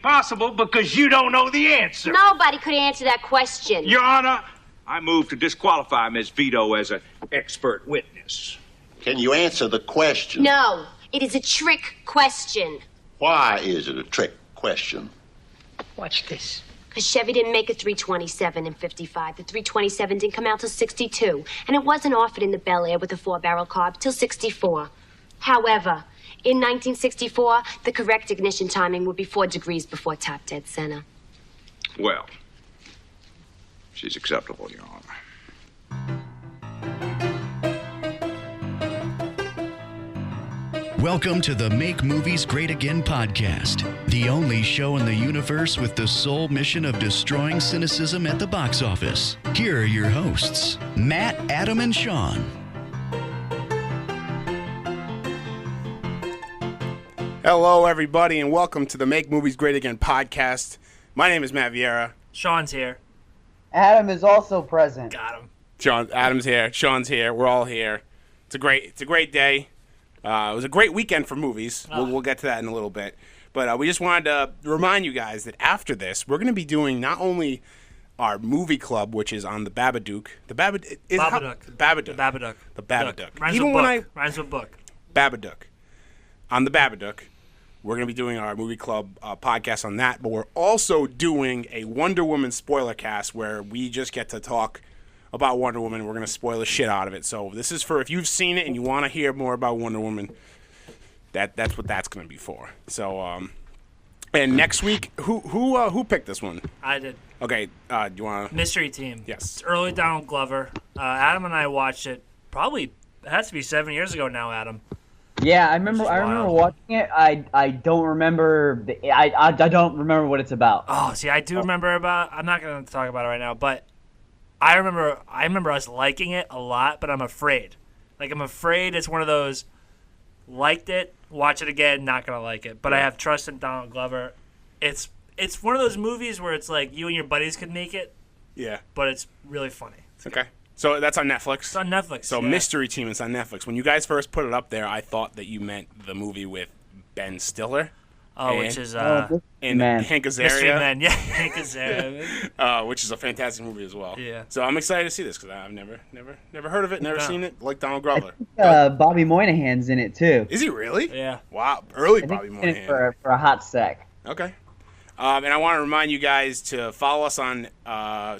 impossible because you don't know the answer. Nobody could answer that question. Your Honor, I move to disqualify Ms. Vito as an expert witness. Can you answer the question? No, it is a trick question. Why is it a trick question? Watch this. Because Chevy didn't make a 327 in 55. The 327 didn't come out till 62. And it wasn't offered in the Bel Air with the 4-barrel carb till 64. However, in 1964, the correct ignition timing would be 4 degrees before top dead center. Well, she's acceptable, Your Honor. Welcome to the Make Movies Great Again podcast, the only show in the universe with the sole mission of destroying cynicism at the box office. Here are your hosts, Matt, Adam, and Sean. Hello, everybody, and welcome to the Make Movies Great Again podcast. My name is Matt Vieira. Sean's here. Adam is also present. Got him. Adam's here. Sean's here. We're all here. It's a great day. It was a great weekend for movies. We'll get to that in a little bit. But we just wanted to remind you guys that after this, we're going to be doing not only our movie club, which is on the Babadook. The Babadook. The Babadook. Rhymes with book. Babadook. On the Babadook. We're going to be doing our movie club podcast on that. But we're also doing a Wonder Woman spoiler cast where we just get to talk about Wonder Woman. We're going to spoil the shit out of it. So this is for if you've seen it and you want to hear more about Wonder Woman, that's what that's going to be for. So, and next week, who picked this one? I did. Okay, do you want to? Mystery Team. Yes. It's early Donald Glover. Adam and I watched it probably, it has to be 7 years ago now, Adam. Yeah, I remember watching it. I don't remember I don't remember what it's about. Oh, see, I do remember I'm not going to talk about it right now, but I remember us liking it a lot, but I'm afraid. I'm afraid it's one of those, liked it, watch it again, not going to like it. But I have trust in Donald Glover. It's one of those movies where it's like you and your buddies could make it. Yeah. But it's really funny. Okay. So that's on Netflix? It's on Netflix, So yeah. Mystery Team is on Netflix. When you guys first put it up there, I thought that you meant the movie with Ben Stiller. Oh, which is and Hank Azaria. Mystery Men, yeah, Hank Azaria. Which is a fantastic movie as well. Yeah. So I'm excited to see this because I've never heard of it, never seen it. Like Donald Glover. Bobby Moynihan's in it too. Is he really? Yeah. Wow, early I think Bobby he's in it Moynihan. for a hot sec. Okay. And I want to remind you guys to follow us on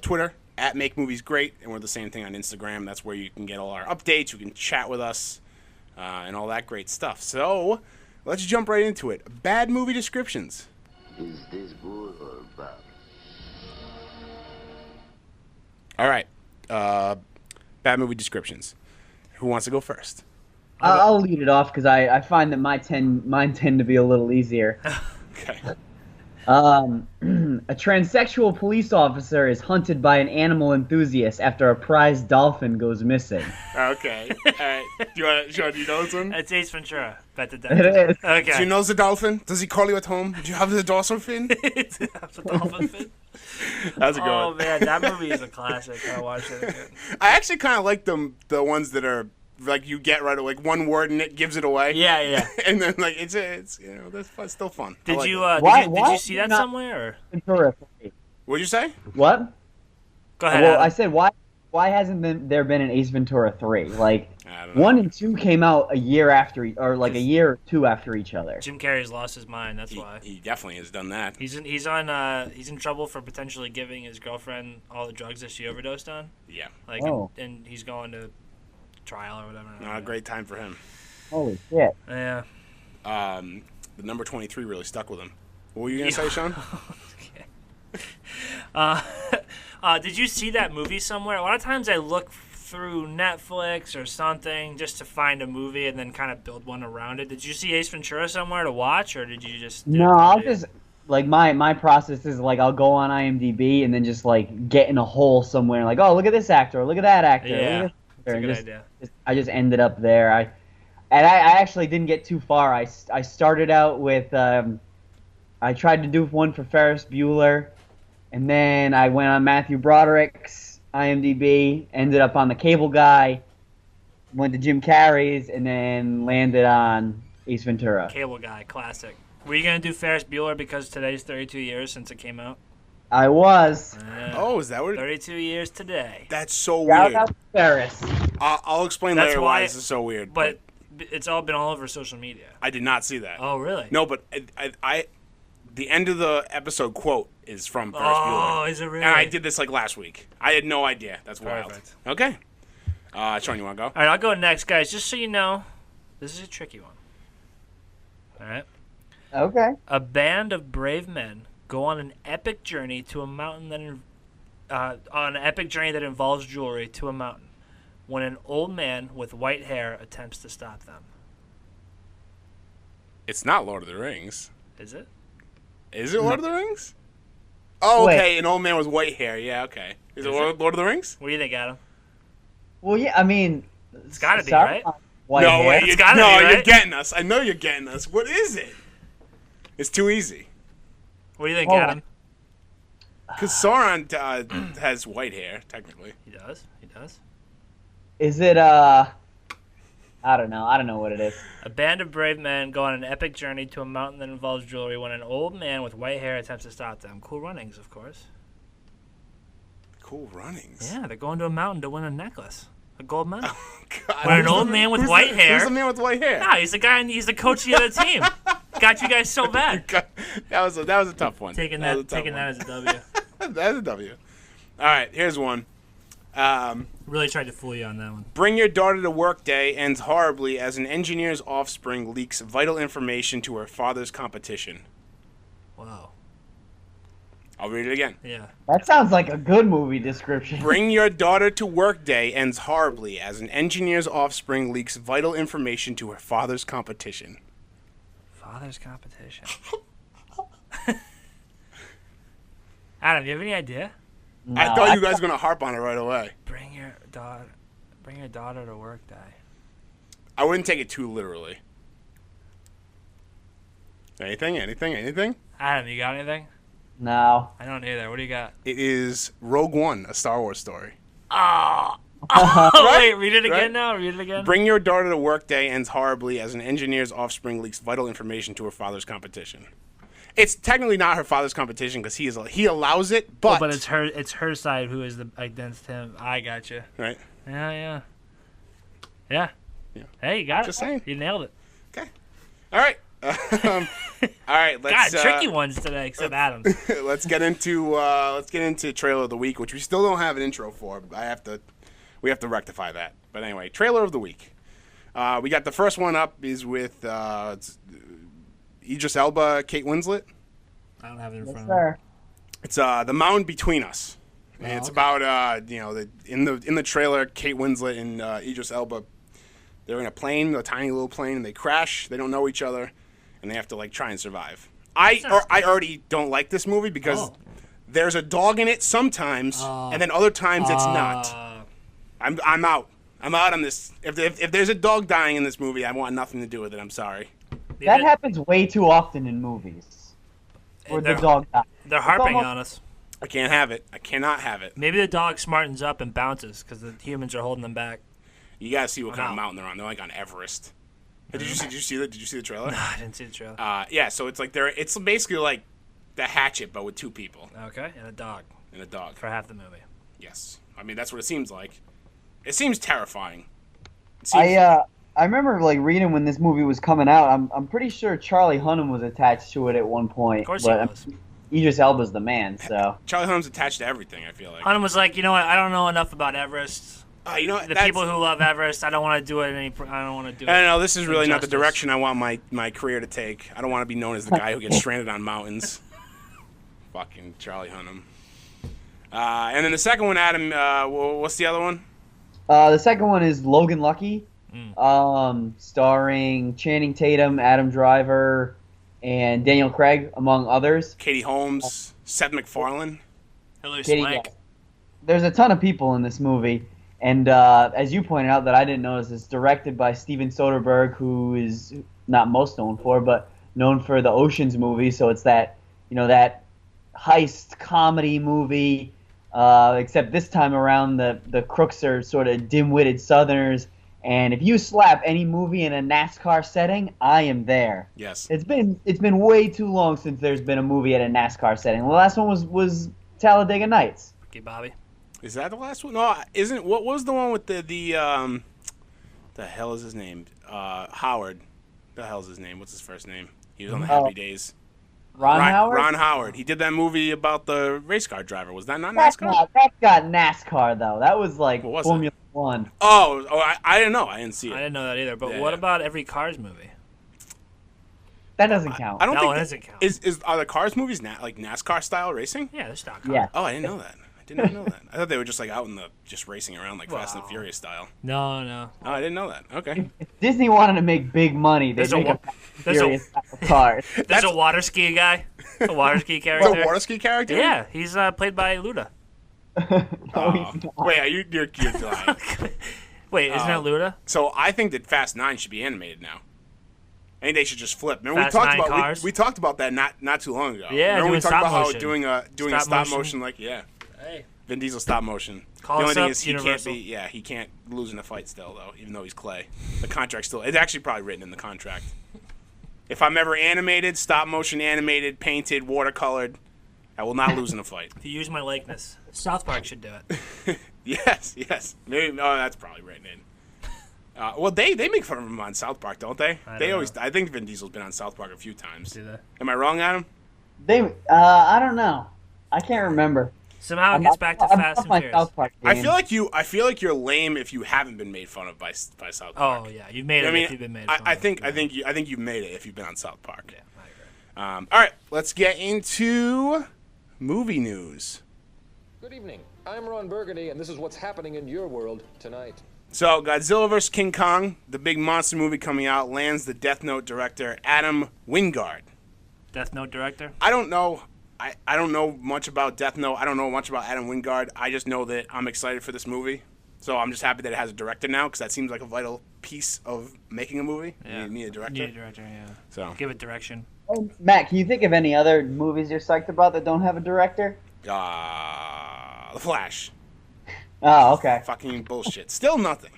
Twitter at Make Movies Great, and we're the same thing on Instagram. That's where you can get all our updates. You can chat with us and all that great stuff. So let's jump right into it. Bad movie descriptions. Is this good or bad? All right. Bad movie descriptions. Who wants to go first? I'll lead it off because I find that mine tend to be a little easier. Okay. A transsexual police officer is hunted by an animal enthusiast after a prize dolphin goes missing. Okay. All right. Sean, do you know this one? It's Ace Ventura. Bet the It is. Okay. Do you know the dolphin? Does he call you at home? Do you have the dorsal fin? It's a dolphin fin. That's a good Oh one. man, that movie is a classic. I watched it again. I actually kind of like the ones that are like you get right like one word and it gives it away. Yeah. And then like it's that's fun, still fun. I Did like you it. Why did you see that not- somewhere? Or? Ventura 3. What'd you say? What? Go ahead. Well, Adam. I said why hasn't there been an Ace Ventura 3? Like I don't know. 1 and 2 came out a year after, or like a year or two after each other. Jim Carrey's lost his mind. That's why. He definitely has done that. He's in trouble for potentially giving his girlfriend all the drugs that she overdosed on. Yeah. And he's going to trial or whatever. Not a great time for him. Holy shit. Yeah. The number 23 really stuck with him. What were you gonna say, Sean? Did you see that movie somewhere? A lot of times I look through Netflix or something just to find a movie and then kind of build one around it. Did you see Ace Ventura somewhere to watch, or did you just? No, I'll just like my process is like I'll go on IMDb and then just like get in a hole somewhere. Like, oh, look at this actor, look at that actor. Yeah, look at that's a good idea. I just ended up there. I actually didn't get too far. I started out with I tried to do one for Ferris Bueller, and then I went on Matthew Broderick's IMDb, ended up on The Cable Guy, went to Jim Carrey's, and then landed on Ace Ventura. Cable Guy, classic. Were you gonna do Ferris Bueller because today's 32 years since it came out? I was. Oh, is that what? 32 years today. That's so Shout weird. out to Ferris. I'll explain That's later why- why this is so weird. But it's all been all over social media. I did not see that. Oh, really? No, but I the end of the episode quote is from Ferris Bueller. Oh, is it really? And I did this like last week. I had no idea. That's wild. Perfect. Okay. Sean, you want to go? All right, I'll go next, guys. Just so you know, this is a tricky one. All right. Okay. A band of brave men go on an epic journey to a mountain that involves jewelry to a mountain when an old man with white hair attempts to stop them. It's not Lord of the Rings. Is it? Is it Lord of the Rings? Oh, Wait. okay. An old man with white hair. Yeah, okay. Is it Lord of the Rings? What do you think, Adam? Well, yeah, I mean, It's got to be, right? White no, hair. wait. It's gotta no, be, right? you're getting us. I know you're getting us. What is it? It's too easy. What do you think, Oh. Adam? Because Sauron has white hair, technically. He does. He does. Is it I don't know. I don't know what it is. A band of brave men go on an epic journey to a mountain that involves jewelry when an old man with white hair attempts to stop them. Cool Runnings, of course. Cool Runnings. Yeah, they're going to a mountain to win a necklace. A gold medal. God, When an who's old the- man with who's white the- hair. Who's the man with white hair? Nah, he's the guy, and he's the coach of the other team. Got you guys so bad. That was a tough one. Taking was a that tough one. as a W. That's a W. All right, here's one. Really tried to fool you on that one. Bring Your Daughter to Work Day ends horribly as an engineer's offspring leaks vital information to her father's competition. Wow. I'll read it again. Yeah. That sounds like a good movie description. Bring Your Daughter to Work Day ends horribly as an engineer's offspring leaks vital information to her father's competition. Father's competition. Adam, do you have any idea? No, I thought you guys were gonna harp on it right away. Bring your daughter to work day. I wouldn't take it too literally. Anything? Adam, you got anything? No. I don't either. What do you got? It is Rogue One, a Star Wars story. Oh, wait, read it again Right? now. Read it again. Bring Your Daughter to Work Day ends horribly as an engineer's offspring leaks vital information to her father's competition. It's technically not her father's competition because he allows it, but but it's her side who is against him. I got you. right. Yeah. Yeah. Hey, you got it. Just saying. You nailed it. Okay. All right. All right. Let's God, tricky ones today, except Adam. let's get into trailer of the week, which we still don't have an intro for. We have to rectify that. But anyway, trailer of the week. We got the first one up is with Idris Elba, Kate Winslet. I don't have it in Yes, front of me. sir. It's The Mound Between Us. And it's okay. about in the trailer, Kate Winslet and Idris Elba. They're in a plane, a tiny little plane, and they crash. They don't know each other, and they have to try and survive. I already don't like this movie because there's a dog in it sometimes, and then other times it's not. I'm out. I'm out on this. If there's a dog dying in this movie, I want nothing to do with it. I'm sorry. That happens way too often in movies. Where the dog dies. They're harping almost- on us. I can't have it. I cannot have it. Maybe the dog smartens up and bounces because the humans are holding them back. You gotta see what kind of out. mountain they're on. They're like on Everest. Did you see the trailer? I didn't see the trailer. Yeah. So it's like it's basically like The Hatchet, but with two people Okay, and a dog and a dog. for half the movie. Yes. I mean that's what it seems like. It seems terrifying. It seems, I remember reading when this movie was coming out. I'm pretty sure Charlie Hunnam was attached to it at one point. Of course but he was. Idris Elba's the man, so Charlie Hunnam's attached to everything. I feel like. Hunnam was like, you know what? I don't know enough about Everest. You know The that's, people who love Everest, I don't want to do it. I don't want to do it. I don't know. This is really not the Injustice. direction I want my career to take. I don't want to be known as the guy who gets stranded on mountains. Fucking Charlie Hunnam. And then the second one, Adam. What's the other one? the second one is Logan Lucky, starring Channing Tatum, Adam Driver, and Daniel Craig, among others. Katie Holmes, Seth MacFarlane. Hilary Katie- Swank. There's a ton of people in this movie, and as you pointed out, that I didn't notice, it's directed by Steven Soderbergh, who is not most known for, but known for the Ocean's movies. So it's that that heist comedy movie. Except this time around, the crooks are sort of dim-witted Southerners, And if you slap any movie in a NASCAR setting, I am there. Yes. It's been way too long since there's been a movie at a NASCAR setting. The last one was Talladega Nights. Okay, Bobby. Is that the last one? No, isn't. What was the one with the hell is his name? Howard. The hell's his name? What's his first name? He was on the Happy Days. Ron Howard? Ron Howard. He did that movie about the race car driver. Was that not NASCAR? That got NASCAR though. That was like What was Formula One. I didn't know. I didn't see it. I didn't know that either. But Yeah, what yeah. about every Cars movie? That doesn't count. I don't No, think it that- doesn't count. Are the Cars movies like NASCAR style racing? Yeah, they're stock cars. Yeah. Oh, I didn't know that. I did not know that. I thought they were just like out in just racing around like Fast and Wow. Furious style. No. Oh, I didn't know that. Okay. If Disney wanted to make big money, they'd There's a make wa- a Fast and there's a- Furious car. There's a water ski guy. A water ski The character. water ski character? Yeah, he's played by Luda. Oh. Wait, you're lying. Wait, isn't that Luda? So I think that Fast 9 should be animated now. I think they should just flip. Remember Fast we talked 9 about cars? we talked about that not too long ago. Yeah, Remember we doing talked stop about how motion. doing a stop motion like Hey. Vin Diesel stop motion. Call the only us thing up, is Universal. he can't lose in a fight still though, even though he's Clay. The contract's still it's actually probably written in the contract. If I'm ever animated, stop motion animated, painted, watercolored, I will not lose in a fight. If you use my likeness, South Park should do it. Yes. Maybe that's probably written in. Well, they make fun of him on South Park, don't they? They always. know. I think Vin Diesel's been on South Park a few times. Do they? Am I wrong, Adam? I don't know. I can't remember. Somehow it gets back to I'm Fast off and my Furious. South Park I game. feel like you're lame if you haven't been made fun of by South Park. Oh yeah, you've made it. I mean, if you've been made. I fun of. think you've made it if you've been on South Park. Yeah, I agree. All right, let's get into movie news. Good evening. I'm Ron Burgundy, and this is what's happening in your world tonight. So, Godzilla vs. King Kong, the big monster movie coming out, lands the Death Note director Adam Wingard. Death Note director. I don't know. I don't know much about Death Note. I don't know much about Adam Wingard. I just know that I'm excited for this movie. So I'm just happy that it has a director now because that seems like a vital piece of making a movie. Yeah. You need a director. Need a director. Yeah. So, Give it direction. Matt, can you think of any other movies you're psyched about that don't have a director? The Flash. Oh, okay. Fucking bullshit. Still nothing.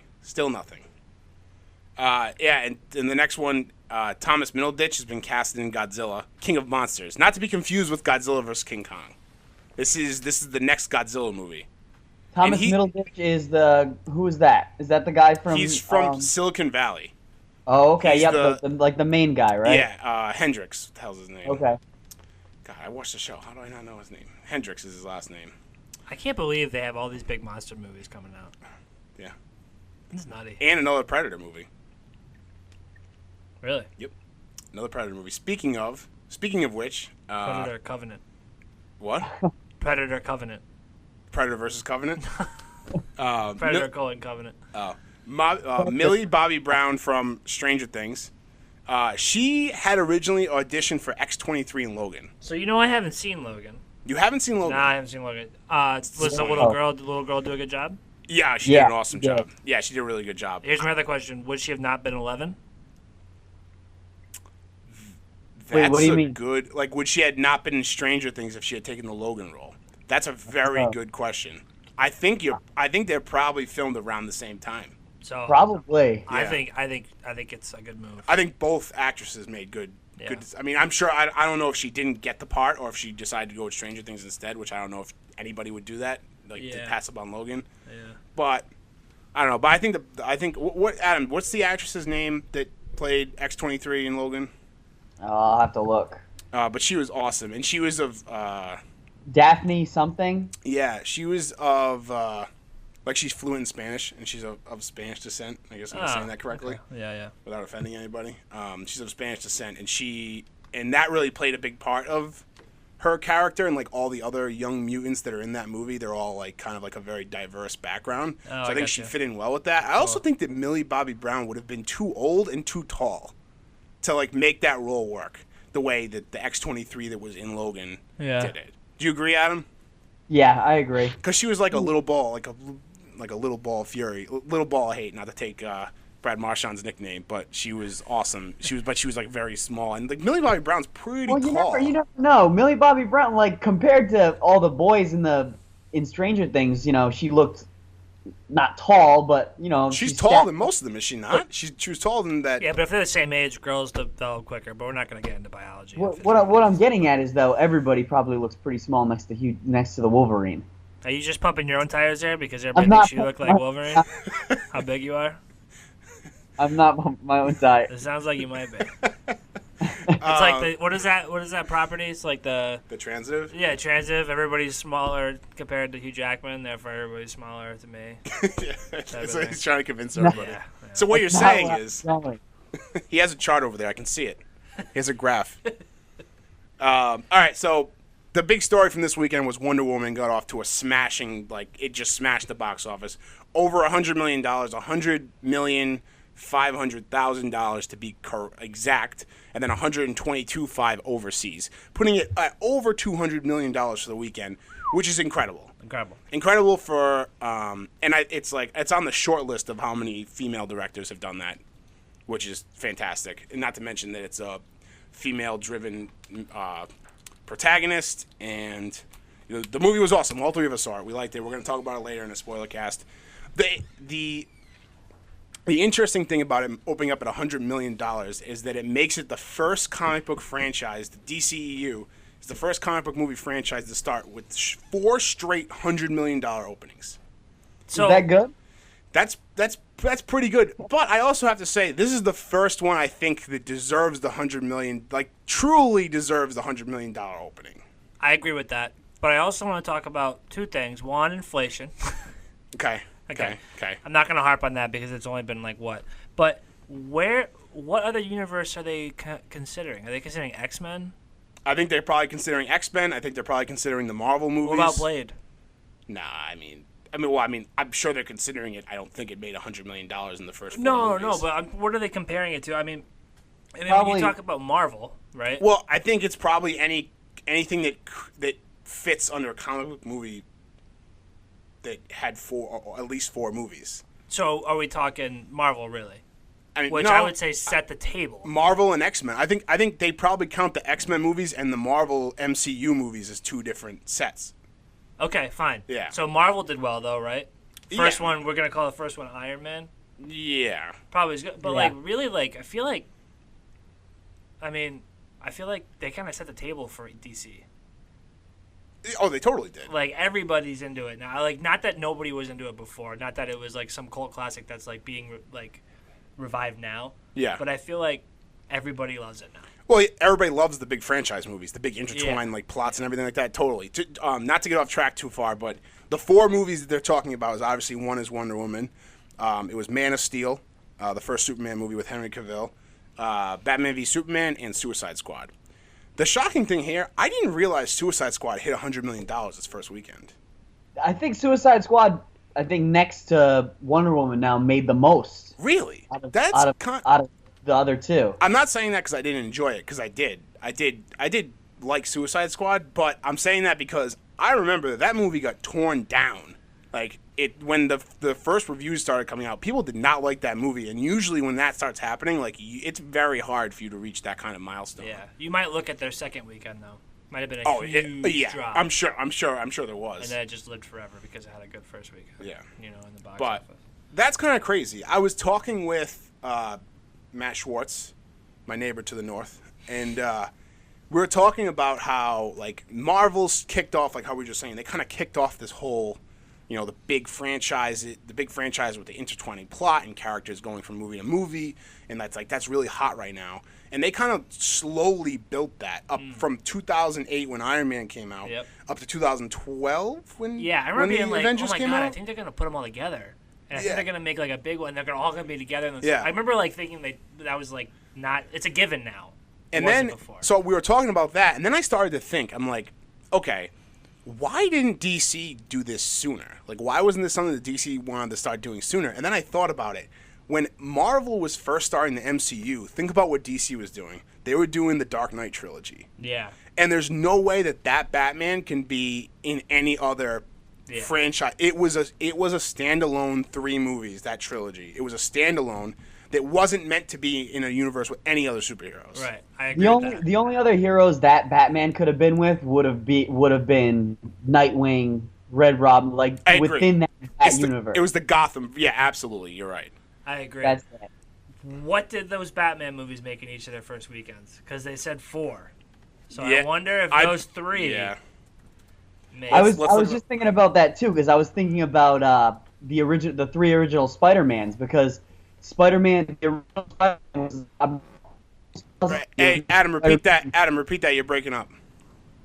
Yeah, and the next one, Thomas Middleditch has been casted in Godzilla, King of Monsters. Not to be confused with Godzilla vs. King Kong. This is the next Godzilla movie. Thomas Middleditch is who is that? Is that the guy from? He's from Silicon Valley. Oh, okay. he's Yep, like the main guy, right? Yeah, Hendrix. What the hell's his name? Okay. God, I watched the show. How do I not know his name? Hendrix is his last name. I can't believe they have all these big monster movies coming out. Yeah. It's nutty. And another Predator movie. Really? Yep. Another Predator movie. Speaking of which, Predator Covenant. what? Predator Covenant. Predator versus Covenant. Predator Covenant. Millie Bobby Brown from Stranger Things. She had originally auditioned for X-23 in Logan. So you know I haven't seen Logan. You haven't seen Logan? Nah, I haven't seen Logan. Was the little girl do a good job? Yeah, she did an awesome yeah. job. Yeah, she did a really good job. Here's my other question: would she have not been 11? That's what do you a mean? good. Like, would she had not been in Stranger Things if she had taken the Logan role? That's a very good question. I think they're probably filmed around the same time. So Probably. I Yeah. think it's a good move. I think both actresses made good. Yeah. Good. I mean, I'm sure. I don't know if she didn't get the part or if she decided to go with Stranger Things instead, which I don't know if anybody would do that, like to Yeah. pass up on Logan. Yeah. But I don't know. But I think what Adam? What's the actress's name that played X-23 in Logan? I'll have to look. But she was awesome, and she was of Daphne something. yeah, she was of like she's fluent in Spanish, and she's of Spanish descent. I guess I'm saying that correctly. Okay. Yeah. Without offending anybody. She's of Spanish descent, and that really played a big part of her character and like all the other young mutants that are in that movie. They're all like kind of like a very diverse background. Oh, So I I think she gotcha. fit in well with that. I also think that Millie Bobby Brown would have been too old and too tall to like make that role work the way that the X-23 that was in Logan Yeah. did it. Do you agree, Adam? Yeah, I agree. Because she was like a little ball, like a little ball of fury, little ball of hate. Not to take Brad Marchand's nickname, but she was awesome. She was like very small, and like Millie Bobby Brown's pretty Well, tall. you never know. Millie Bobby Brown, like compared to all the boys in Stranger Things, she looked not tall, but she's taller than most of them, is she not? She was taller than that. Yeah, but if they're the same age, girls develop quicker. But we're not going to get into biology. What I'm getting at is, though, everybody probably looks pretty small next to the Wolverine. Are you just pumping your own tires there because everybody thinks you look like Wolverine? How big you are? I'm not pumping my own tires. It sounds like you might be. It's like what is that property? It's like the transitive. Yeah, transitive. Everybody's smaller compared to Hugh Jackman, therefore everybody's smaller to me. Yeah, it's like he's trying to convince everybody. Yeah. So what you're saying is, he has a chart over there. I can see it. He has a graph. All right, so the big story from this weekend was Wonder Woman got off to a smashing, it just smashed the box office. Over $100 million, $100,500,000 to be exact, and then $122.5 overseas, putting it at over $200 million for the weekend, which is incredible. Incredible for, it's on the short list of how many female directors have done that, which is fantastic. And not to mention that it's a female-driven protagonist, and the movie was awesome. All three of us saw it. We liked it. We're going to talk about it later in a spoiler cast. The interesting thing about it opening up at $100 million is that it makes it the first comic book franchise, the DCEU, is the first comic book movie franchise to start with 4 straight $100 million openings. So, is that good? That's pretty good. But I also have to say, this is the first one I think that deserves the $100 million, truly deserves the $100 million opening. I agree with that. But I also want to talk about 2 things. One, inflation. Okay. I'm not going to harp on that because it's only been what? But what other universe are they considering? Are they considering X-Men? I think they're probably considering X-Men. I think they're probably considering the Marvel movies. What about Blade? Nah, I'm sure they're considering it. I don't think it made $100 million in the first 4 movies. No, but what are they comparing it to? I mean, when you talk about Marvel, right? Well, I think it's probably anything that fits under a comic book movie that had 4 or at least 4 movies. So are we talking Marvel, really? I would say set the table. Marvel and X-Men. I think they probably count the X-Men movies and the Marvel MCU movies as 2 different sets. Okay, fine. Yeah. So Marvel did well, though, right? First one, we're going to call the first one Iron Man? Yeah. Probably is good. But, really, I feel like they kind of set the table for DC. Oh, they totally did. Everybody's into it now. Not that nobody was into it before. Not that it was, some cult classic that's, being, revived now. Yeah. But I feel like everybody loves it now. Well, everybody loves the big franchise movies, the big intertwined plots and everything like that. Totally. Not to get off track too far, but the 4 movies that they're talking about is obviously one is Wonder Woman. It was Man of Steel, the first Superman movie with Henry Cavill, Batman v Superman, and Suicide Squad. The shocking thing here, I didn't realize Suicide Squad hit $100 million its first weekend. I think Suicide Squad, next to Wonder Woman now, made the most. Really? Out of the other 2. I'm not saying that because I didn't enjoy it, because I did. I did like Suicide Squad, but I'm saying that because I remember that movie got torn down. When the first reviews started coming out, people did not like that movie, and usually when that starts happening, it's very hard for you to reach that kind of milestone. Yeah, you might look at their second weekend though. Might have been a huge drop. I'm sure there was. And then it just lived forever because it had a good first weekend. Yeah, in the box but office. That's kind of crazy. I was talking with Matt Schwartz, my neighbor to the north, and we were talking about how Marvel's kicked off, how we were just saying, they kind of kicked off this whole, the big franchise with the intertwining plot and characters going from movie to movie, and that's really hot right now. And they kind of slowly built that up from 2008 when Iron Man came out, up to 2012 when I remember being Avengers came out. I think they're gonna put them all together. And I think they're gonna make a big one. They're all gonna be together. I remember thinking that was not. It's a given now. And then so we were talking about that, and then I started to think. I'm like, okay, why didn't DC do this sooner? Why wasn't this something that DC wanted to start doing sooner? And then I thought about it. When Marvel was first starting the MCU, think about what DC was doing. They were doing the Dark Knight trilogy. Yeah. And there's no way that Batman can be in any other franchise. It was a standalone 3 movies, that trilogy. It was a standalone that wasn't meant to be in a universe with any other superheroes. Right. I agree with that. The only other heroes that Batman could have been with would have been Nightwing Red Robin, like I agree. within that universe. It was the Gotham. Yeah, absolutely. You're right. I agree. That's it. What did those Batman movies make in each of their first weekends? Because they said 4. So Yeah, I wonder if those 3. Yeah. Made. I was just thinking about that too, because I was thinking about the 3 original Spider-Mans, because Spider-Man, the original Spider-Man was. Right. Hey, Adam, repeat that. Adam, repeat that. You're breaking up.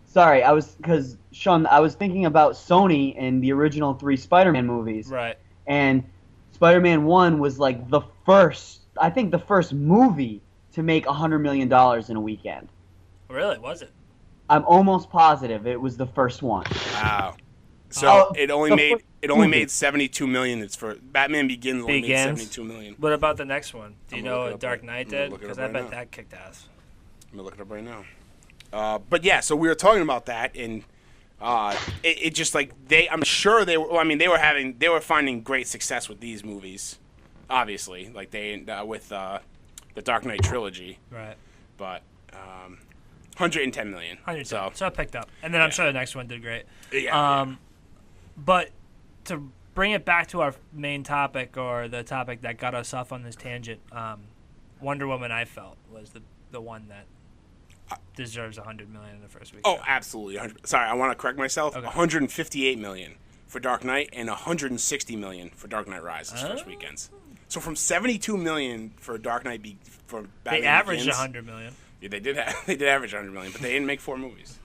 Sorry, because Sean, I was thinking about Sony and the original 3 Spider-Man movies. Right. And Spider-Man 1 was like the first movie to make $100 million in a weekend. Really? Was it? I'm almost positive it was the first one. Wow. So Oh, it only made 72 million. It's for Batman Begins only made 72 million. What about the next one? Do you I'm know gonna look it what up Dark right- Knight I'm gonna did? look it Because up I right bet now. that kicked ass. Let me look it up right now. But yeah, so we were talking about that, and it just like I'm sure they were. Well, I mean, they were finding great success with these movies, obviously, like they with the Dark Knight trilogy. Right. But 110 million. 110. So it picked up, and then I'm sure the next one did great. Yeah. But to bring it back to our main topic, or the topic that got us off on this tangent, Wonder Woman, I felt, was the one that deserves 100 million in the first week. Oh, absolutely. Sorry, I want to correct myself. Okay. 158 million for Dark Knight and 160 million for Dark Knight Rises first weekends. So from 72 million for Dark Knight for Batman They averaged Begins, 100 million. Yeah, they did average 100 million, but they didn't make 4 movies.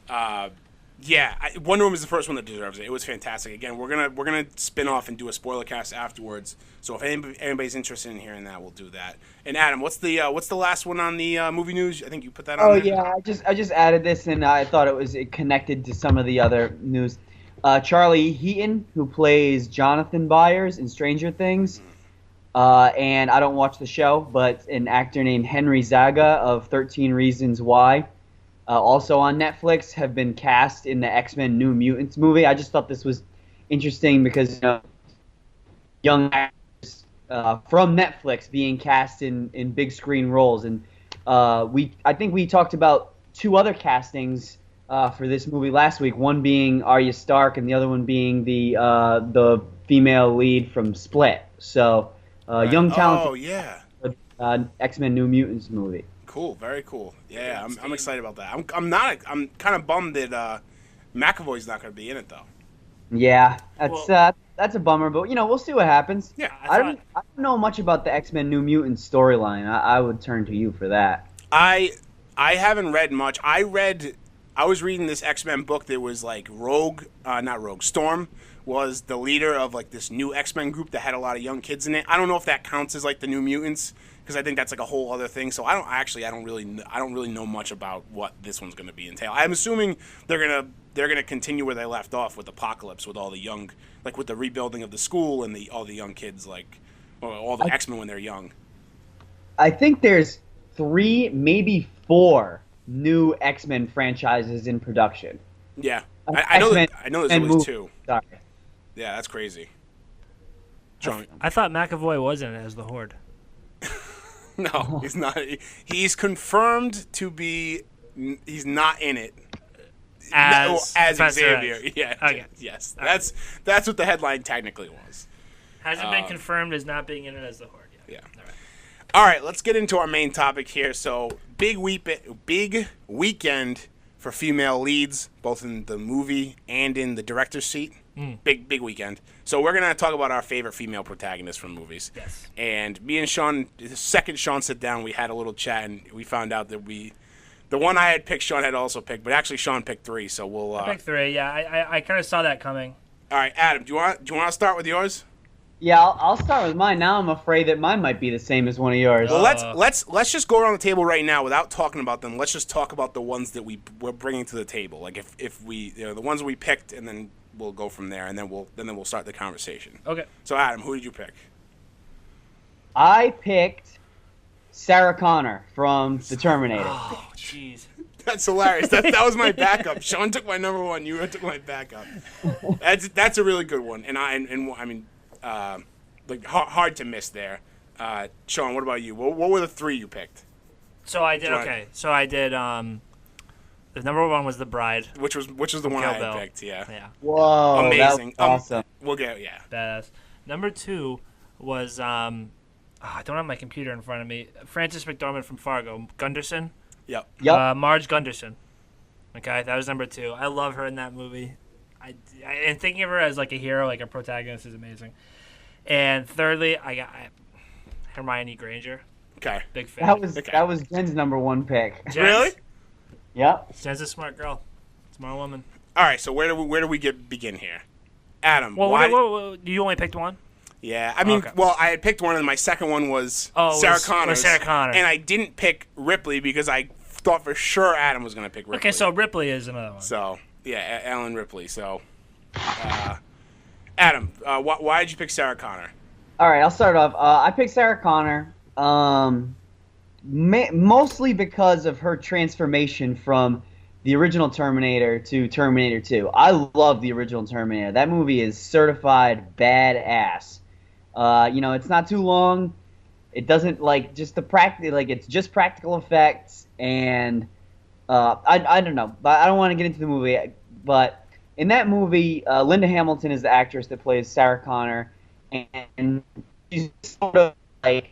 Wonder Woman is the first one that deserves it. It was fantastic. Again, we're gonna spin off and do a spoiler cast afterwards. So if anybody's interested in hearing that, we'll do that. And Adam, what's the last one on the movie news? I think you put that on. Oh there. yeah, I just added this, and I thought it connected to some of the other news. Charlie Heaton, who plays Jonathan Byers in Stranger Things, and I don't watch the show, but an actor named Henry Zaga of 13 Reasons Why, also on Netflix, have been cast in the X-Men New Mutants movie. I just thought this was interesting because young actors from Netflix being cast in big screen roles, and I think we talked about 2 other castings for this movie last week. One being Arya Stark, and the other one being the female lead from Split. So young talent. Oh yeah. X-Men New Mutants movie. Cool, very cool. Yeah, I'm excited about that. I'm kind of bummed that McAvoy's not going to be in it though. Yeah, that's a bummer, but we'll see what happens. Yeah, I don't know much about the X-Men New Mutants storyline. I would turn to you for that. I haven't read much. I was reading this X-Men book that was like Storm was the leader of like this new X-Men group that had a lot of young kids in it. I don't know if that counts as like the New Mutants, because I think that's like a whole other thing. So I don't really know much about what this one's going to be entail. I'm assuming they're gonna continue where they left off with Apocalypse, with all the young, like with the rebuilding of the school and all the young kids, like all the X-Men when they're young. I think there's 3, maybe 4 new X-Men franchises in production. Yeah, I know there's at least 2. Sorry. Yeah, that's crazy. John. I thought McAvoy was in it as the Horde. No, he's not. He's confirmed to be. He's not in it As Xavier. X. Yeah. Okay. Yes. That's what the headline technically was. Hasn't been confirmed as not being in it as the Horde yet. Yeah. All right, let's get into our main topic here. So, big weekend for female leads, both in the movie and in the director's seat. Big weekend. So we're going to talk about our favorite female protagonists from movies. Yes. And me and Sean, the second Sean sat down, we had a little chat, and we found out that the one I had picked, Sean had also picked, but actually Sean picked 3, so we'll... I picked 3, yeah. I kind of saw that coming. All right, Adam, do you want to start with yours? Yeah, I'll start with mine. Now I'm afraid that mine might be the same as one of yours. Well, let's just go around the table right now without talking about them. Let's just talk about the ones that we're bringing to the table. Like if we the ones we picked, and then we'll go from there, and then we'll start the conversation. Okay. So Adam, who did you pick? I picked Sarah Connor from The Terminator. Oh, jeez. That's hilarious. That was my backup. Sean took my number 1. You took my backup. That's a really good one, and I mean. Like hard to miss there. Sean, what about you? What were the 3 you picked? So I did. Okay. So I did The number one was The Bride. which was the one Kill I Bill. had picked. Yeah. Yeah, Whoa, Amazing. that was awesome. We'll get badass. Number two was I don't have my computer in front of me. Frances McDormand from Fargo, Gunderson. Yep. Yep. Marge Gunderson. Okay, that was number two. I love her in that movie. And thinking of her as like a hero, like a protagonist, is amazing. And thirdly, I got Hermione Granger. Okay. Big fan. That was Jen's number one pick. Jen's- Really? Yep. Jen's a smart girl, smart woman. All right. So where do we begin here? Adam. Well, why? you only picked one. Yeah, I mean, Okay. well, I had picked one, and my second one was Sarah Connor. Sarah Connor. And I didn't pick Ripley because I thought for sure Adam was going to pick Ripley. Okay, so Ripley is another one. So, yeah, Ellen Ripley. So, Adam, why did you pick Sarah Connor? All right, I'll start off. I picked Sarah Connor, mostly because of her transformation from the original Terminator to Terminator 2. I love the original Terminator. That movie is certified badass. It's not too long. It doesn't just it's just practical effects, and I don't know, but I don't want to get into the movie. But in that movie, Linda Hamilton is the actress that plays Sarah Connor, and she's sort of like,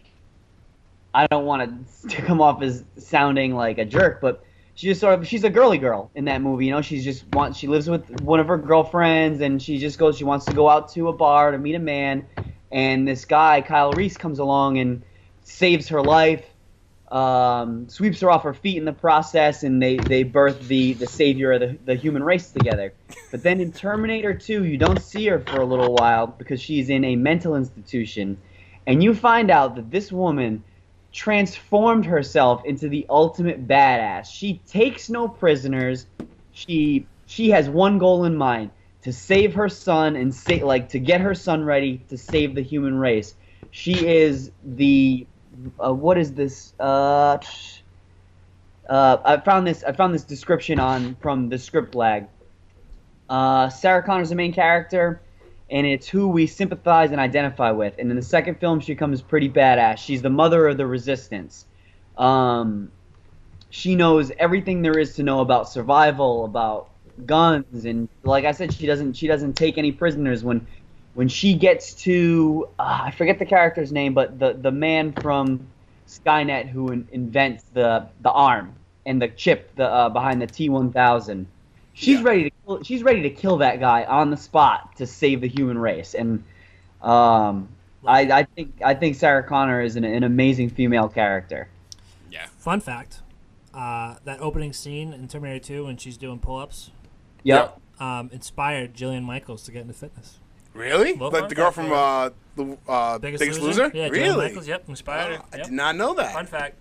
I don't want to come off as sounding like a jerk, but she's a girly girl in that movie. She lives with one of her girlfriends, and she wants to go out to a bar to meet a man. And this guy, Kyle Reese, comes along and saves her life, sweeps her off her feet in the process, and they birth the savior of the human race together. But then in Terminator 2, you don't see her for a little while because she's in a mental institution. And you find out that this woman transformed herself into the ultimate badass. She takes no prisoners. She has one goal in mind: to save her son and to get her son ready to save the human race. She is the what is this? I found this description from the script lag. Sarah Connor's the main character, and it's who we sympathize and identify with. And in the second film, she becomes pretty badass. She's the mother of the resistance. She knows everything there is to know about survival, about guns, and like I said, she doesn't take any prisoners. When she gets to I forget the character's name, but the man from Skynet who invents the arm and the chip behind the T-1000, she's ready to kill that guy on the spot to save the human race. And I think Sarah Connor is an amazing female character. Yeah. Fun fact: that opening scene in Terminator 2 when she's doing pull-ups. Yep. Inspired Jillian Michaels to get into fitness. Really? Well, Like the girl from the Biggest Loser? Yeah, really? Jillian Michaels. Yep, inspired her. I Yep. did not know that. Fun fact.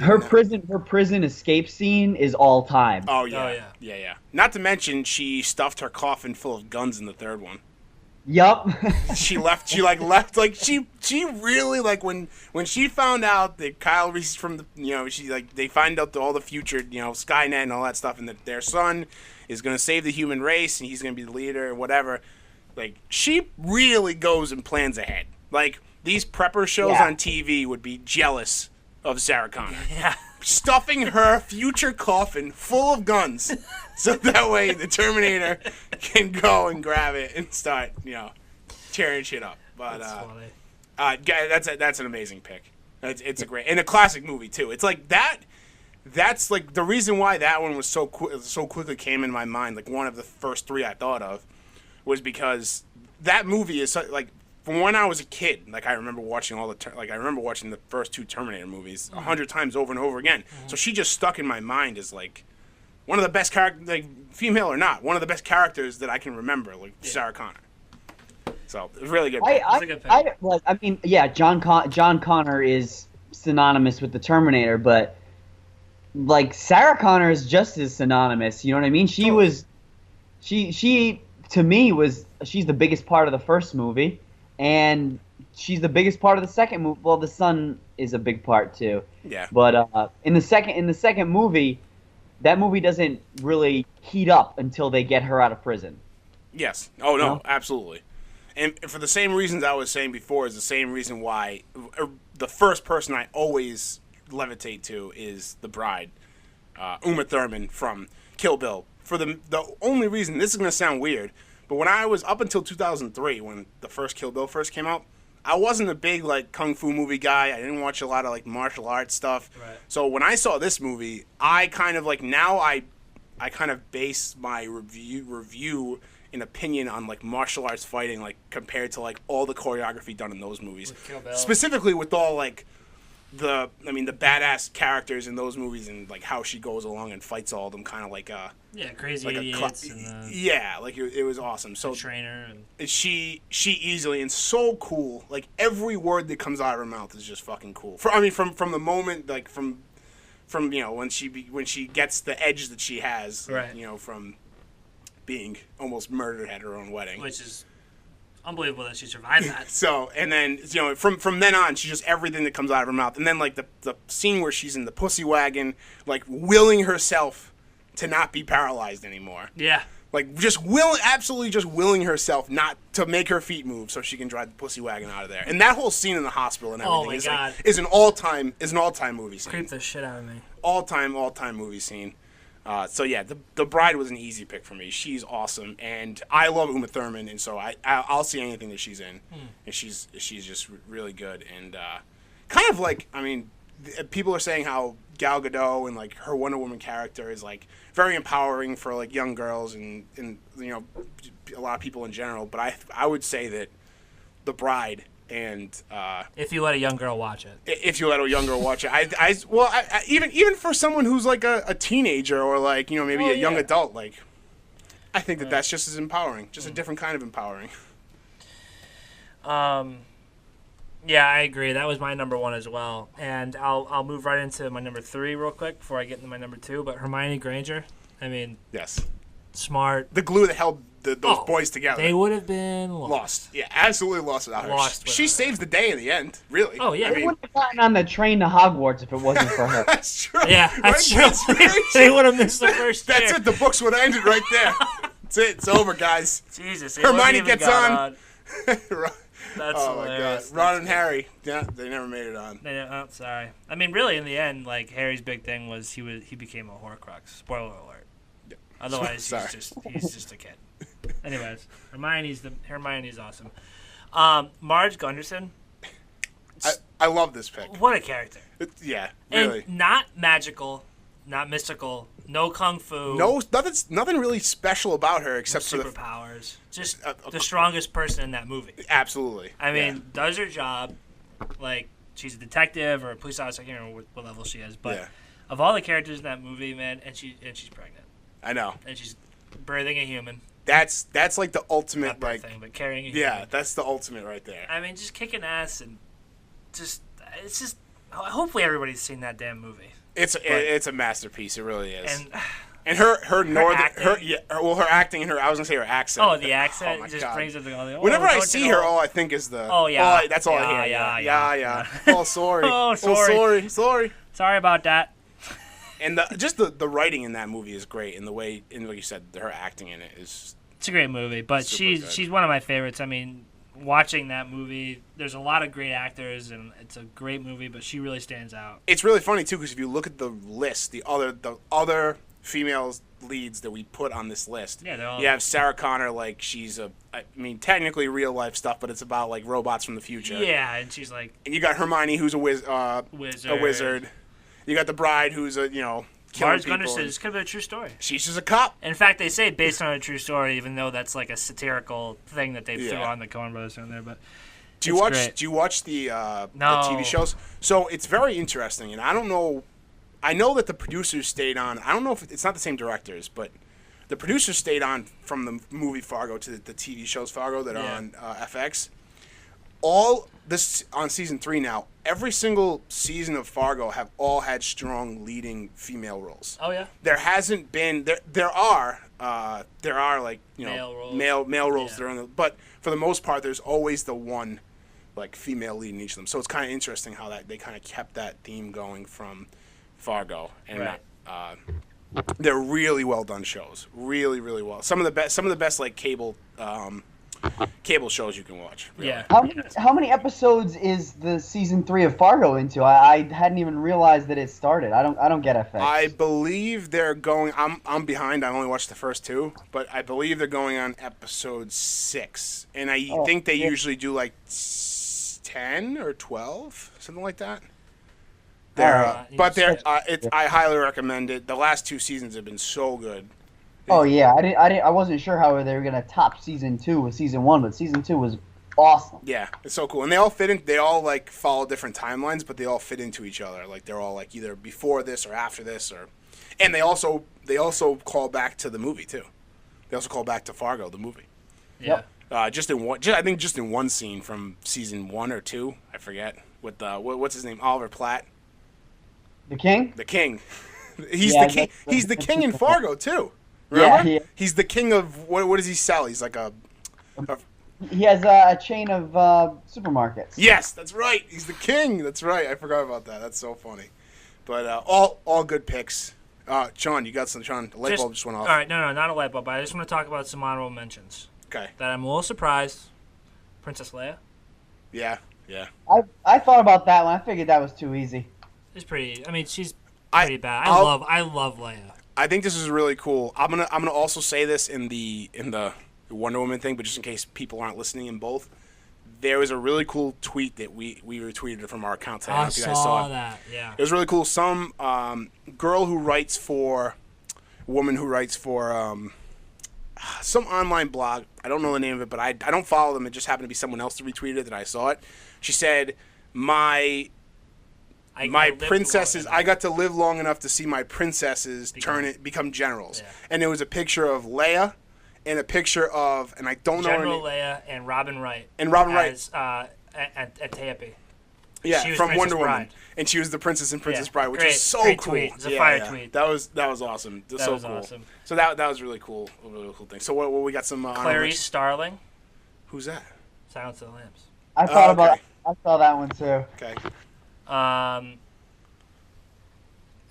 Her prison escape scene is all time. Oh yeah. Oh, yeah. Yeah. Not to mention she stuffed her coffin full of guns in the third one. Yup. She left she really when she found out that Kyle Reese from they find out all the future, Skynet and all that stuff, and that their son is going to save the human race and he's going to be the leader or whatever. Like, she really goes and plans ahead. Like, these prepper shows on TV would be jealous of Sarah Connor. Yeah. Stuffing her future coffin full of guns so that way the Terminator can go and grab it and start, tearing shit up. But that's an amazing pick. It's a great and a classic movie too. It's like that. That's like the reason why that one was so quickly came in my mind. Like one of the first three I thought of was because that movie is like from when I was a kid. Like I remember watching I remember watching the first two Terminator movies 100 times over and over again. So she just stuck in my mind as like one of the best characters, like female or not, one of the best characters that I can remember, like Sarah Connor. So it was really good. John Connor is synonymous with the Terminator, but like Sarah Connor is just as synonymous. You know what I mean? She's the biggest part of the first movie, and she's the biggest part of the second movie. Well, the son is a big part too. Yeah. But in the second movie, that movie doesn't really heat up until they get her out of prison. Yes. Oh no, No? absolutely. And for the same reasons I was saying before is the same reason why the first person I always levitate to is the bride, Uma Thurman from Kill Bill for the only reason. This is gonna sound weird, but when I was up until 2003, when the first Kill Bill first came out, I wasn't a big like kung fu movie guy. I didn't watch a lot of like martial arts stuff. Right. So when I saw this movie, I kind of like now I kind of base my review and opinion on like martial arts fighting, like compared to like all the choreography done in those movies, With Kill Bill. specifically with all like the badass characters in those movies and like how she goes along and fights all of them, kind of like Crazy like Idiots and like it was awesome. So Trainer and she easily and so cool. Like every word that comes out of her mouth is just fucking cool. From the moment like from when she gets the edge that she has, right. From being almost murdered at her own wedding, which is unbelievable that she survived that. So, and then from then on, she's just everything that comes out of her mouth. And then like the scene where she's in the pussy wagon, like willing herself to not be paralyzed anymore. Yeah. Like absolutely just willing herself not to make her feet move so she can drive the pussy wagon out of there. And that whole scene in the hospital and everything is an all time movie scene. Creeped the shit out of me. All time movie scene. So yeah, the Bride was an easy pick for me. She's awesome, and I love Uma Thurman, and so I'll see anything that she's in, and she's just really good, and kind of like, I mean, people are saying how Gal Gadot and like her Wonder Woman character is like very empowering for like young girls and a lot of people in general, but I would say that the Bride. And if you let a young girl watch it, even for someone who's like a teenager or like maybe a young adult, like I think that's just as empowering, just a different kind of empowering. Yeah, I agree. That was my number one as well, and I'll move right into my number 3 real quick before I get into my number 2. But Hermione Granger, I mean, yes, smart, the glue that held those boys together. They would have been lost. Yeah, absolutely lost without her. She saves the day in the end, really. Oh, yeah. They wouldn't have gotten on the train to Hogwarts if it wasn't for her. That's true. Yeah, that's true. They would have missed the first year. That's it. The books would have ended right there. That's it. It's over, guys. Jesus. Hermione gets on. That's oh, my God. Ron and Harry. Yeah, they never made it on. Oh, sorry. I mean, really, in the end, like, Harry's big thing was he became a Horcrux. Spoiler alert. Yeah. Otherwise, he's just a kid. Anyways, Hermione's awesome. Marge Gunderson. I love this pick. What a character. Yeah, really. And not magical, not mystical, no kung fu. No, nothing really special about her except for superpowers. Just the strongest person in that movie. Absolutely. I mean, does her job. Like, she's a detective or a police officer. I can't remember what level she is, but of all the characters in that movie, man, and she's pregnant. I know. And she's birthing a human. That's like the ultimate, not birthing, but carrying a human. Yeah, that's the ultimate right there. I mean, just kicking ass and it's just. Hopefully, everybody's seen that damn movie. It's a masterpiece. It really is. And her acting and her, I was gonna say her accent. Oh, the accent just brings it to whenever I see her, all I think is the. Oh yeah. That's all I hear. Yeah. Oh sorry. Sorry about that. And the writing in that movie is great, and the way, and like you said, her acting in it is. It's a great movie, but she's one of my favorites. I mean, watching that movie, there's a lot of great actors, and it's a great movie, but she really stands out. It's really funny too, because if you look at the list, the other female leads that we put on this list, you have Sarah Connor, like she's technically real life stuff, but it's about like robots from the future. Yeah, and she's like. And you got Hermione, who's a wizard. You got the Bride, who's a killing Marge people. Gunderson. This could be a true story. She's just a cop. In fact, they say based on a true story, even though that's like a satirical thing that they threw on the Coen Brothers on there. But do you watch the TV shows? So it's very interesting, and I don't know. I know that the producers stayed on. I don't know if it's not the same directors, but the producers stayed on from the movie Fargo to the TV shows Fargo that are on FX. All this on season 3 now. Every single season of Fargo have all had strong leading female roles. Oh yeah. There hasn't been there are like male roles that are on the, but for the most part there's always the one like female lead in each of them. So it's kind of interesting how that they kind of kept that theme going from Fargo, and they're really well done shows. Really, really well. Some of the best like cable cable shows you can watch. Really. Yeah. How many episodes is the season 3 of Fargo into? I hadn't even realized that it started. I don't get FX. I believe they're going. I'm behind. I only watched the first 2, but I believe they're going on episode 6, and I think they usually do like 10 or 12, something like that. I highly recommend it. The last 2 seasons have been so good. Oh yeah, I wasn't sure how they were gonna top season 2 with season 1, but season 2 was awesome. Yeah, it's so cool, and they all fit in. They all like follow different timelines, but they all fit into each other. Like they're all like either before this or after this, and they also call back to the movie too. They also call back to Fargo, the movie. Yeah. I think just in one scene from season 1 or 2, I forget. With what's his name, Oliver Platt. The King. The King. He's the king. He's the king in Fargo too. Remember? Yeah, he's the king of what does he sell? He's like he has a chain of supermarkets. Yes, that's right. He's the king. That's right. I forgot about that. That's so funny. But all good picks. Sean, you got some. Sean, the light bulb just went off. All right, no, not a light bulb. I just want to talk about some honorable mentions. Okay. That I'm a little surprised. Princess Leia. Yeah. I thought about that one. I figured that was too easy. It's pretty. I mean, she's pretty bad. I love Leia. I think this is really cool. I'm gonna also say this in the Wonder Woman thing, but just in case people aren't listening in both, there was a really cool tweet that we retweeted from our account today. I don't know if you guys saw that. Yeah. It was really cool. Some woman who writes for some online blog. I don't know the name of it, but I don't follow them. It just happened to be someone else that retweeted it that I saw it. She said, my princesses, I got to live long enough to see my princesses become generals. Yeah. And there was a picture of Leia and a picture of, and I don't know her name. General Leia and Robin Wright. At Teope. Yeah, she was from Princess Wonder Woman. Bride. And she was the Princess and Princess Bride, which is so great cool. Tweet. It's a fire tweet. That was awesome. That was cool. Awesome. So that was really cool. A really cool thing. So what we got some Clarice Starling. Who's that? Silence of the Lambs. I saw that one too. Okay.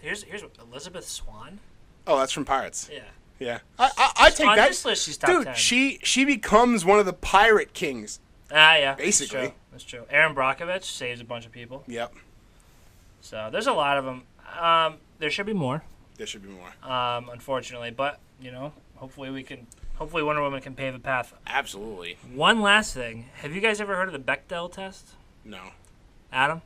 Here's Elizabeth Swann. Oh, that's from Pirates. Yeah. Yeah. I take on that. This list, she's top Dude, 10. she becomes one of the pirate kings. Yeah. Basically. That's true. Aaron Brockovich saves a bunch of people. Yep. So there's a lot of them. There should be more. Unfortunately, but hopefully Wonder Woman can pave a path. Absolutely. One last thing. Have you guys ever heard of the Bechdel test? No. Adam?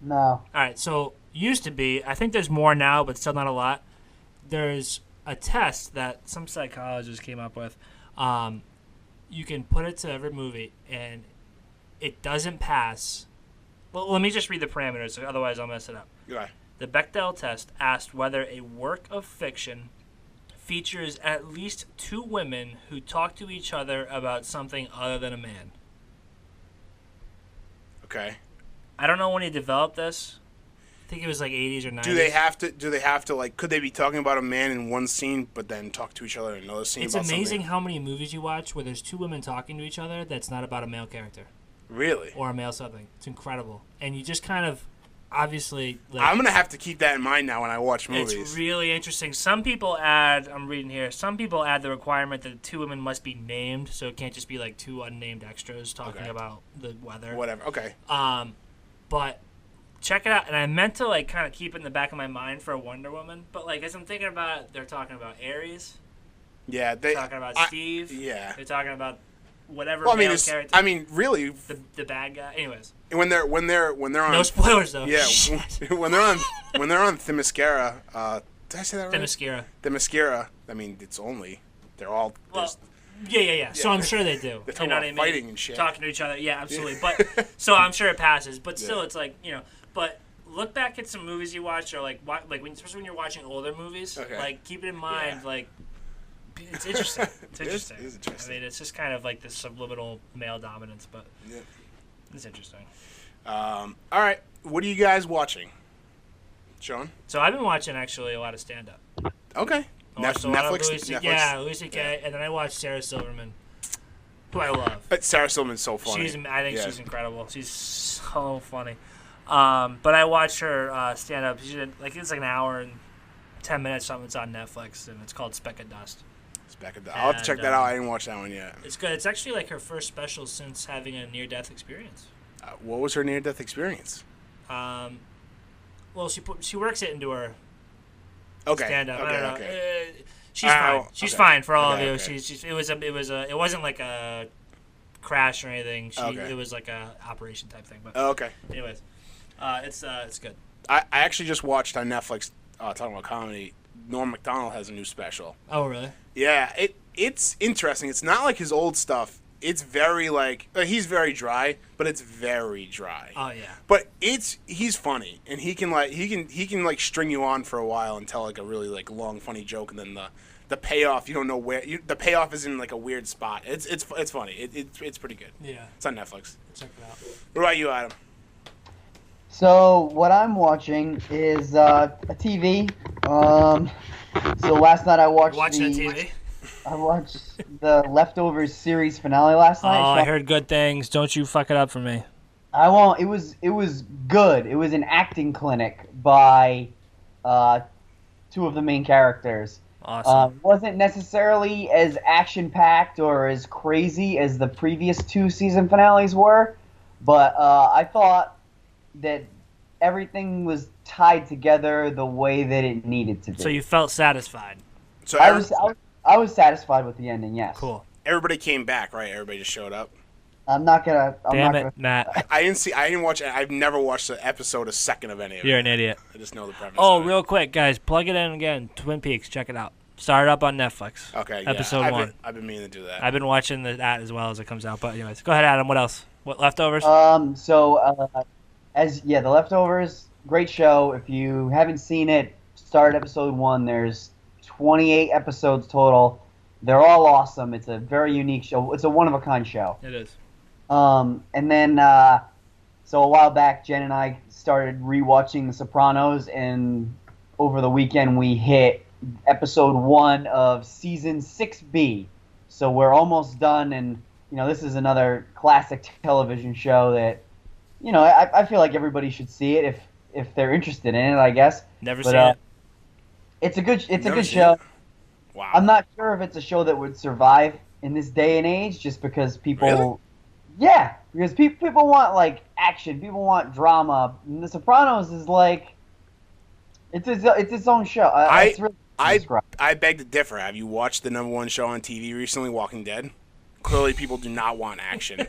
No. All right. So used to be. I think there's more now, but still not a lot. There's a test that some psychologists came up with. You can put it to every movie, and it doesn't pass. Well, let me just read the parameters, otherwise I'll mess it up. Okay. The Bechdel test asked whether a work of fiction features at least 2 women who talk to each other about something other than a man. Okay. I don't know when he developed this. I think it was like 80s or 90s. Do they have to like? Could they be talking about a man in one scene, but then talk to each other in another scene? It's about amazing something? how many movies you watch where there's 2 women talking to each other that's not about a male character. Really? Or a male something. It's incredible. And you just kind of, obviously... I'm going to have to keep that in mind now when I watch movies. It's really interesting. Some people add the requirement that 2 women must be named, so it can't just be like 2 unnamed extras talking about the weather. Whatever, okay. But check it out. And I meant to like kind of keep it in the back of my mind for Wonder Woman, but like as I'm thinking about it, they're talking about Ares. Yeah, they're talking about Steve. Yeah. They're talking about whatever male character. I mean, really, the bad guy. Anyways, when they're on no spoilers though. Yeah, when they're on Themyscira. Did I say that right? Themyscira. I mean, they're all. Well, yeah. So I'm sure they do. They're talking about fighting and shit. Talking to each other. Yeah, absolutely. But so I'm sure it passes. But still, it's like But look back at some movies you watch, or especially when you're watching older movies. Okay. Like keep it in mind, it's interesting. It's interesting. It is interesting. I mean, it's just kind of like this subliminal male dominance, but it's interesting. All right, what are you guys watching, Sean? So I've been watching actually a lot of stand-up. Okay. Netflix. Yeah, Louis C.K. And then I watched Sarah Silverman, who I love. Sarah Silverman's so funny. I think she's incredible. She's so funny. But I watched her stand-up. She did it's like an hour and 10 minutes. Something. It's on Netflix, and it's called Speck of Dust. I'll have to check And, that out. I didn't watch that one yet. It's good. It's actually like her first special since having a near-death experience. What was her near-death experience? Well, she works it into her stand-up. Okay. I don't know. Okay. She's fine. She's fine for all of you. Okay. It wasn't like a crash or anything. Okay. It was like a operation type thing. But Okay. anyways, it's good. I actually just watched on Netflix, talking about comedy, Norm Macdonald has a new special. Oh, really? Yeah, it's interesting. It's not like his old stuff. It's very he's very dry, but it's very dry. Oh yeah. But he's funny, and he can string you on for a while and tell like a really like long funny joke, and then the payoff you don't know where the payoff is in like a weird spot. It's funny. It's pretty good. Yeah. It's on Netflix. Check it out. What about you, Adam? So what I'm watching is a TV. So last night I watched Watching the TV. I watched the Leftovers series finale last night. Oh, I heard good things. Don't you fuck it up for me. I won't. It was good. It was an acting clinic by two of the main characters. Awesome. Wasn't necessarily as action-packed or as crazy as the previous two season finales were, but I thought that everything was tied together the way that it needed to be. So you felt satisfied. So I was satisfied with the ending. Yes. Cool. everybody came back, right? Everybody just showed up. I'm not gonna. Damn it, Matt. I didn't watch. I've never watched an episode, a second of any of it. You're an idiot. I just know the premise. Oh, of it. real quick, guys, plug it in again. Twin Peaks, check it out. Started up on Netflix. Okay, Episode yeah. 1. I've been meaning to do that. I've been watching that as well as it comes out. But anyways, go ahead, Adam. What else? What leftovers? The Leftovers, great show. If you haven't seen it, start episode 1. There's 28 episodes total. They're all awesome. It's a very unique show. It's a one-of-a-kind show. It is. And then, so a while back, Jen and I started rewatching The Sopranos, and over the weekend we hit episode 1 of season 6B. So we're almost done, and this is another classic television show that, I feel like everybody should see it if they're interested in it, I guess. Never seen it. It's a good Never seen show. it? Wow. I'm not sure if it's a show that would survive in this day and age, just because people. Really? Yeah, because people want like action, people want drama. And The Sopranos is like, it's its own show. It's really I beg to differ. Have you watched the #1 show on TV recently, Walking Dead? Clearly, people do not want action.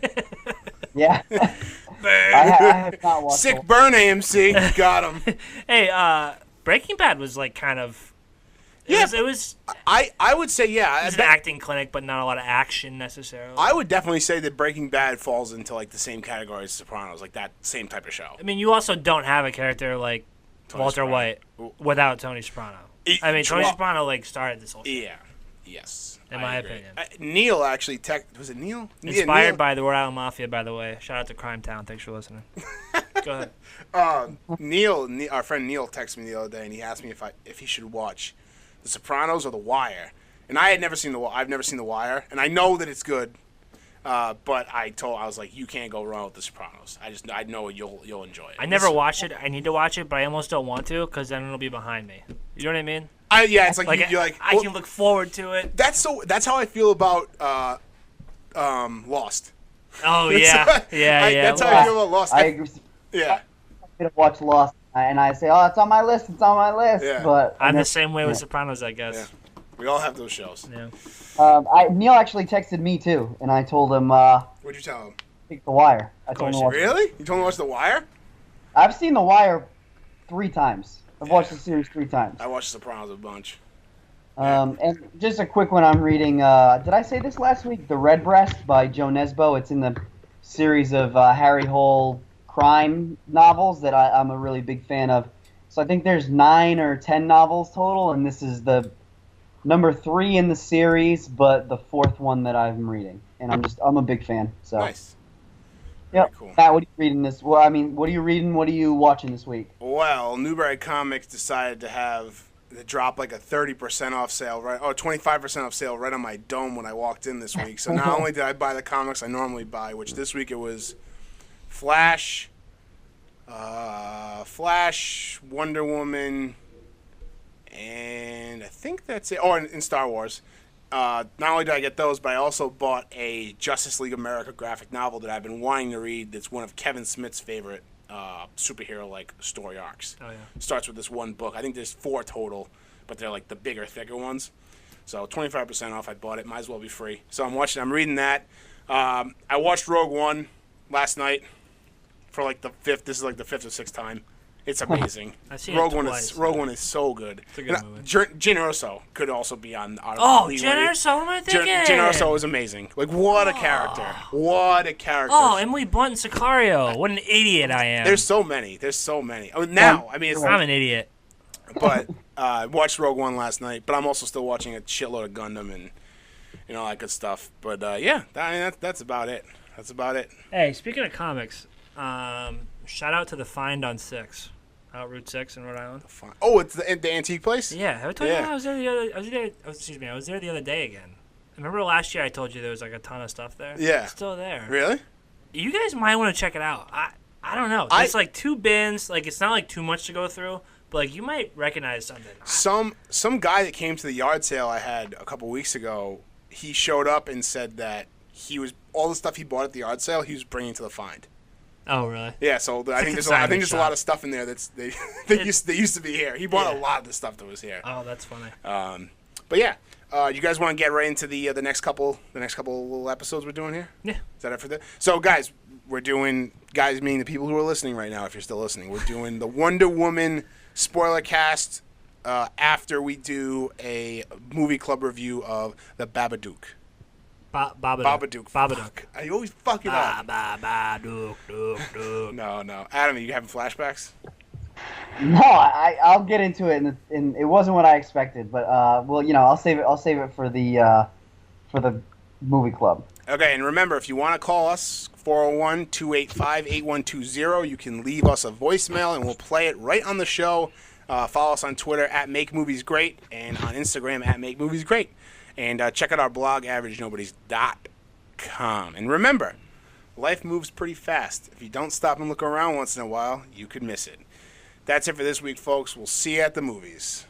Yeah. I have not watched Sick it. burn, AMC. Got him. Hey, Breaking Bad was like kind of. It was I would say, yeah. an acting clinic, but not a lot of action necessarily. I would definitely say that Breaking Bad falls into like the same category as Sopranos, like that same type of show. I mean, you also don't have a character like Tony Walter Soprano. White without Tony Soprano. Tony Soprano like started this whole thing. Yeah. Yes. In I my agree. opinion. Neil actually was it Neil? Inspired Neil, by the Rhode Island Mafia, by the way. Shout out to Crime Town. Thanks for listening. Go ahead. Neil, our friend Neil, texted me the other day, and he asked me if he should watch The Sopranos or The Wire, and I've never seen The Wire, and I know that it's good, but I was like, you can't go wrong with The Sopranos. I know you'll enjoy it. I never watched it. I need to watch it, but I almost don't want to because then it'll be behind me. You know what I mean? It's like, you're like I can look forward to it. That's how I feel about Lost. Oh yeah, yeah. That's how I feel about Lost. I agree. Yeah. I'm gonna watch Lost, and I say, "Oh, it's on my list. It's on my list." Yeah. But I'm the same way with Sopranos, I guess. Yeah. We all have those shows. Yeah. Neil actually texted me too, and I told him, What'd you tell him? "Take The Wire." I told him to watch it. Really? You told him to watch The Wire? I've seen The Wire 3 times. I've watched the series 3 times. I watched The Sopranos a bunch. And just a quick one, I'm reading, did I say this last week? The Redbreast by Joe Nesbo. It's in the series of Harry Hole crime novels that I'm a really big fan of. So I think there's 9 or 10 novels total, and this is the number 3 in the series, but the 4th one that I'm reading. And I'm a big fan. So. Nice. Yep. Cool. Matt, what are you reading this? Well, I mean, what are you reading? What are you watching this week? Well, Newberry Comics decided to drop like a 30% off sale, right? Oh, 25% off sale right on my dome when I walked in this week. So not only did I buy the comics I normally buy, which this week it was Flash, Wonder Woman, and I think that's it. Oh, and Star Wars. not only did I get those, but I also bought a Justice League America graphic novel that I've been wanting to read. That's one of Kevin Smith's favorite superhero-like story arcs. Oh, yeah. Starts with this one book. I think there's 4 total, but they're like the bigger, thicker ones. So 25% off. I bought it. Might as well be free. So I'm reading that. I watched Rogue One last night for like the 5th. This is like the 5th or 6th time. It's amazing. I've seen Rogue it One twice. Rogue One is so good. It's a good movie. Jyn Erso could also be on our Oh, lead Jyn lady. Erso, what am I thinking? Jyn Erso is amazing. Like, what a character. What a character. Oh, Emily Blunt and Sicario. What an idiot I am. There's so many. It's I'm an idiot. But I watched Rogue One last night, but I'm also still watching a shitload of Gundam and all that good stuff. But that's about it. That's about it. Hey, speaking of comics, shout out to The Find on 6. Out Route 6 in Rhode Island. Oh, it's the antique place? Yeah, have I told you I was there I was there the other day again. Remember last year I told you there was like a ton of stuff there? Yeah. It's still there. Really? You guys might want to check it out. I don't know. There's like 2 bins. Like, it's not like too much to go through, but like you might recognize something. Some guy that came to the yard sale I had a couple weeks ago, he showed up and said that all the stuff he bought at the yard sale he was bringing to the Find. Oh, really? Yeah, so I think there's a lot of stuff in there they used to be here. He bought a lot of the stuff that was here. Oh, that's funny. But yeah, you guys want to get right into the next couple little episodes we're doing here? Yeah. Is that it for this? So guys, meaning the people who are listening right now, if you're still listening, we're doing the Wonder Woman spoiler cast after we do a movie club review of the Babadook. Babadook. Fuck. I always fuck it up. Babadook. No. Adam, are you having flashbacks? No, I'll get into it, and it wasn't what I expected. But I'll save it for the movie club. Okay, and remember, if you want to call us, 401-285-8120, you can leave us a voicemail, and we'll play it right on the show. Follow us on Twitter at MakeMoviesGreat and on Instagram at MakeMoviesGreat. And check out our blog, AverageNobodies.com. And remember, life moves pretty fast. If you don't stop and look around once in a while, you could miss it. That's it for this week, folks. We'll see you at the movies.